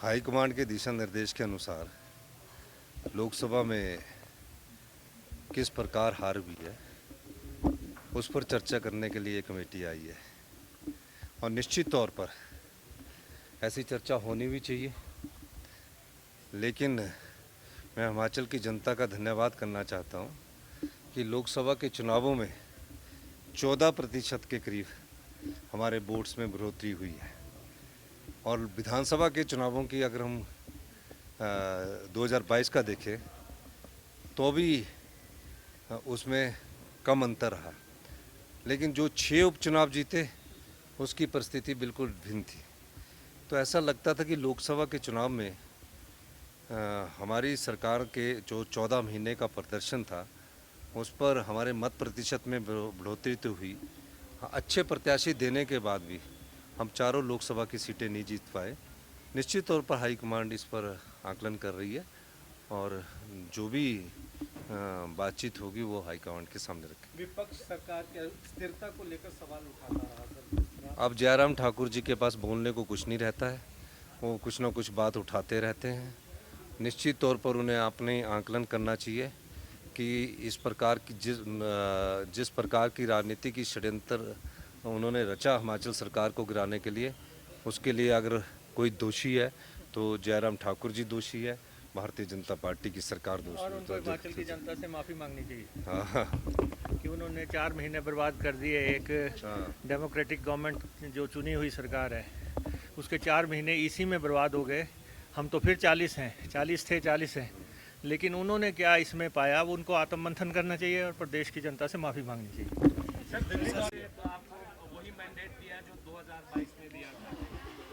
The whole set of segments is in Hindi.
हाईकमांड के दिशा निर्देश के अनुसार लोकसभा में किस प्रकार हार हुई है उस पर चर्चा करने के लिए कमेटी आई है और निश्चित तौर पर ऐसी चर्चा होनी भी चाहिए। लेकिन मैं हिमाचल की जनता का धन्यवाद करना चाहता हूं कि लोकसभा के चुनावों में 14% के करीब हमारे वोट्स में बढ़ोतरी हुई है और विधानसभा के चुनावों की अगर हम 2022 का देखें तो भी उसमें कम अंतर रहा, लेकिन जो 6 उपचुनाव जीते उसकी परिस्थिति बिल्कुल भिन्न थी। तो ऐसा लगता था कि लोकसभा के चुनाव में हमारी सरकार के जो 14 महीने का प्रदर्शन था उस पर हमारे मत प्रतिशत में बढ़ोतरी तो हुई। अच्छे प्रत्याशी देने के बाद भी हम चारों लोकसभा की सीटें नहीं जीत पाए। निश्चित तौर पर हाईकमांड इस पर आकलन कर रही है और जो भी बातचीत होगी वो हाईकमांड के सामने रखें। विपक्ष सरकार की स्थिरता को लेकर सवाल उठाता रहा सर। अब जयराम ठाकुर जी के पास बोलने को कुछ नहीं रहता है, वो कुछ ना कुछ बात उठाते रहते हैं। निश्चित तौर पर उन्हें अपने आकलन करना चाहिए कि इस प्रकार की जिस प्रकार की राजनीति की षड्यंत्र उन्होंने रचा हिमाचल सरकार को गिराने के लिए, उसके लिए अगर कोई दोषी है तो जयराम ठाकुर जी दोषी है, भारतीय जनता पार्टी की सरकार दोषी और उनको हिमाचल की जनता से माफ़ी मांगनी चाहिए। हाँ कि उन्होंने 4 महीने बर्बाद कर दिए। एक डेमोक्रेटिक गवर्नमेंट जो चुनी हुई सरकार है उसके 4 महीने इसी में बर्बाद हो गए। हम तो फिर 40 हैं, 40 थे 40 हैं, लेकिन उन्होंने क्या इसमें पाया, वो उनको आत्ममंथन करना चाहिए और प्रदेश की जनता से माफ़ी मांगनी चाहिए। सर, दिल्ली से तो आपको वही मैंडेट दिया जो 2022 में दिया था,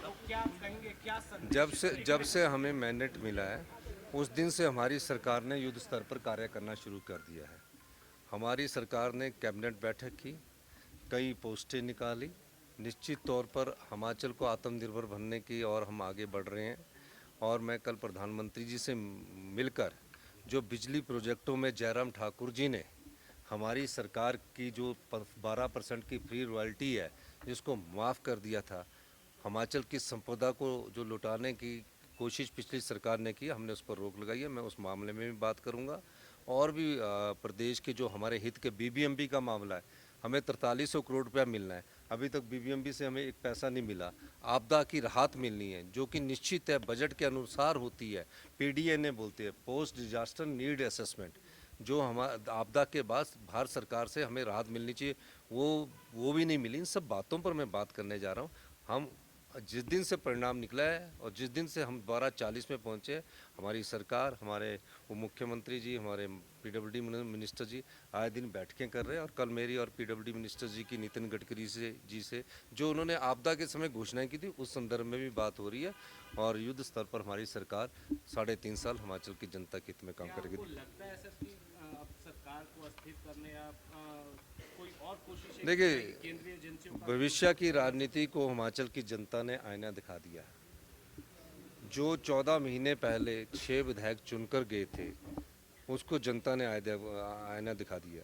तो क्या कहेंगे, क्या संदेश? जब से हमें मैंडेट मिला है उस दिन से हमारी सरकार ने युद्ध स्तर पर कार्य करना शुरू कर दिया है। हमारी सरकार ने कैबिनेट बैठक की, कई पोस्टें निकाली। निश्चित तौर पर हिमाचल को आत्मनिर्भर बनने की और हम आगे बढ़ रहे हैं। और मैं कल प्रधानमंत्री जी से मिलकर जो बिजली प्रोजेक्टों में जयराम ठाकुर जी ने हमारी सरकार की जो 12% की फ्री रॉयल्टी है जिसको माफ़ कर दिया था, हिमाचल की संपदा को जो लुटाने की कोशिश पिछली सरकार ने की, हमने उस पर रोक लगाई है। मैं उस मामले में भी बात करूंगा और भी प्रदेश के जो हमारे हित के बीबीएमबी का मामला है, हमें 4300 करोड़ रुपया मिलना है, अभी तक बीबीएमबी से हमें एक पैसा नहीं मिला। आपदा की राहत मिलनी है जो कि निश्चित है, बजट के अनुसार होती है, पीडीएनए बोलते हैं, पोस्ट डिजास्टर नीड असेसमेंट, जो हमारा आपदा के बाद भारत सरकार से हमें राहत मिलनी चाहिए, वो भी नहीं मिली। इन सब बातों पर मैं बात करने जा रहा हूँ। हम जिस दिन से परिणाम निकला है और जिस दिन से हम 1240 में पहुँचे, हमारी सरकार, हमारे उप मुख्यमंत्री जी, हमारे पीडब्ल्यूडी मिनिस्टर जी आए दिन बैठकें कर रहे हैं। और कल मेरी और पीडब्ल्यूडी मिनिस्टर जी की नितिन गडकरी से जो उन्होंने आपदा के समय घोषणाएं की थी उस संदर्भ में भी बात हो रही है। और युद्ध स्तर पर हमारी सरकार 3.5 साल हिमाचल की जनता के हित में काम करेगी। लगता है सर कि अब सरकार को अस्थिर करने या कोई और कोशिश? देखिए, केंद्रीय एजेंसियों का भविष्य की राजनीति को हिमाचल की जनता ने आईना दिखा दिया है। जो 14 महीने पहले 6 विधायक चुनकर गए थे उसको जनता ने आईना दिखा दिया।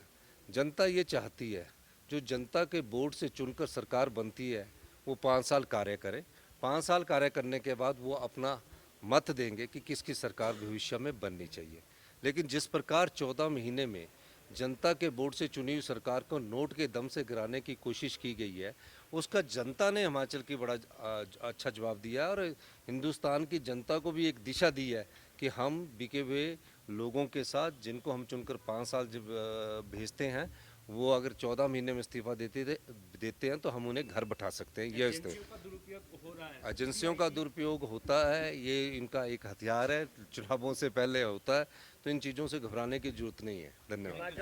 जनता ये चाहती है जो जनता के वोट से चुनकर सरकार बनती है वो 5 साल कार्य करे। 5 साल कार्य करने के बाद वो अपना मत देंगे कि किसकी सरकार भविष्य में बननी चाहिए। लेकिन जिस प्रकार 14 महीने में जनता के वोट से चुनी हुई सरकार को नोट के दम से गिराने की कोशिश की गई है, उसका जनता ने हिमाचल की बड़ा अच्छा जवाब दिया है और हिंदुस्तान की जनता को भी एक दिशा दी है कि हम बिके हुए लोगों के साथ, जिनको हम चुनकर 5 साल जब भेजते हैं, वो अगर 14 महीने में इस्तीफा देते हैं तो हम उन्हें घर बैठा सकते हैं। ये दुरुपयोग हो रहा है, एजेंसियों का दुरुपयोग होता है, ये इनका एक हथियार है, चुनावों से पहले होता है। तो इन चीज़ों से घबराने की जरूरत नहीं है। धन्यवाद।